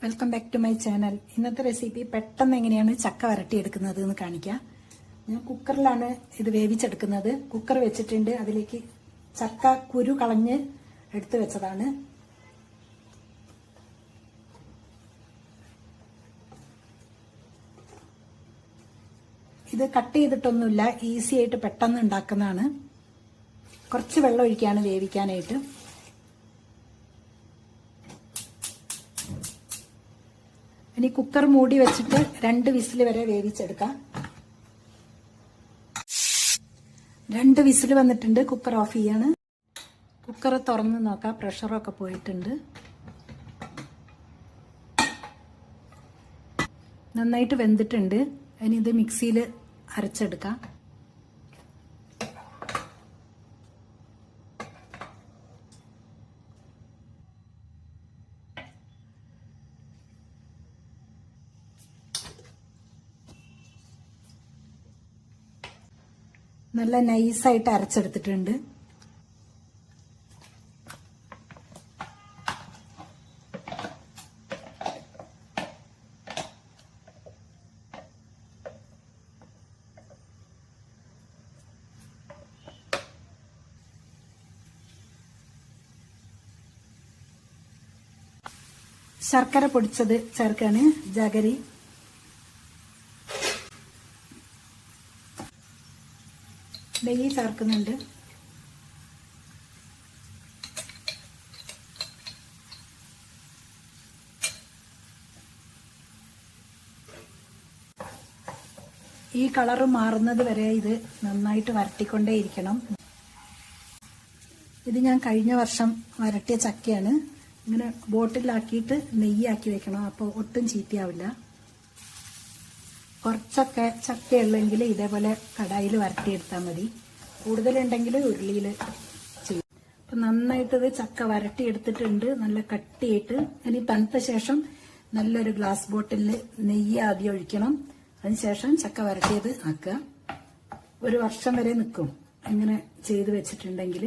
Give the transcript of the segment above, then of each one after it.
Welcome back to my channel. ഇന്നത്തെ recipe പെട്ടെന്ന് എങ്ങനെയാണ് ചക്ക വരട്ടിയെടുക്കുന്നത് എന്ന് കാണിക്കാം. ഞാൻ കുക്കറിലാണ് ഇത് വേവിച്ചെടുക്കുന്നത്. കുക്കർ വെച്ചിട്ടുണ്ട്. അതിലേക്ക് ചക്ക കുരു കളഞ്ഞ് എടുത്തു വെച്ചതാണ്. ഇത് കട്ട് ചെയ്തിട്ടൊന്നുമില്ല, ഈസി ആയിട്ട് പെട്ടെന്ന് ഉണ്ടാക്കുന്നതാണ്. കുറച്ച് വെള്ളം ഒഴിക്കുകയാണ് വേവിക്കാനായിട്ട്. ഇനി കുക്കർ മൂടി വെച്ചിട്ട് 2 വിസിൽ വരെ വേവിച്ചെടുക്കാം. 2 വിസിൽ വന്നിട്ടുണ്ട്. കുക്കർ ഓഫ് ചെയ്യാണ്. കുക്കർ തുറന്ന് നോക്കാം. പ്രഷറൊക്കെ പോയിട്ടുണ്ട്. നന്നായിട്ട് വെന്തിട്ടുണ്ട്. ഇനി ഇത് മിക്സിയിൽ അരച്ചെടുക്കാം. നല്ല നൈസായിട്ട് അരച്ചെടുത്തിട്ടുണ്ട്. ശർക്കര പൊടിച്ചത് ചേർക്കാണ്. ജാഗരി, നെയ്യ് ചേർക്കുന്നുണ്ട്. ഈ കളറ് മാറുന്നത് വരെ ഇത് നന്നായിട്ട് വരട്ടിക്കൊണ്ടേയിരിക്കണം. ഇത് ഞാൻ കഴിഞ്ഞ വർഷം വരട്ടിയ ചക്കയാണ്. ഇങ്ങനെ ബോട്ടിലാക്കിയിട്ട് നെയ്യാക്കി വെക്കണം. അപ്പോൾ ഒട്ടും ചീത്തയാവില്ല. കുറച്ചൊക്കെ ചക്കയുള്ളെങ്കിൽ ഇതേപോലെ കടായിൽ വരട്ടിയെടുത്താൽ മതി. കൂടുതലുണ്ടെങ്കിൽ ഉരുളിയിൽ ചെയ്യും. അപ്പം നന്നായിട്ട് ഇത് ചക്ക വരട്ടിയെടുത്തിട്ടുണ്ട്. നല്ല കട്ടിയായിട്ട്. ഇനി തണുത്ത ശേഷം നല്ലൊരു ഗ്ലാസ് ബോട്ടിലിൽ നെയ്യ് ആദ്യം ഒഴിക്കണം. അതിനുശേഷം ചക്ക വരട്ടിയത് ആക്കുക. 1 വർഷം വരെ നിൽക്കും ഇങ്ങനെ ചെയ്ത് വെച്ചിട്ടുണ്ടെങ്കിൽ.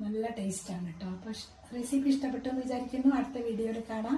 നല്ല ടേസ്റ്റ് ആണ് കേട്ടോ. അപ്പോൾ റെസിപ്പി ഇഷ്ടപ്പെട്ടെന്ന് വിചാരിക്കുന്നു. അടുത്ത വീഡിയോയിൽ കാണാം.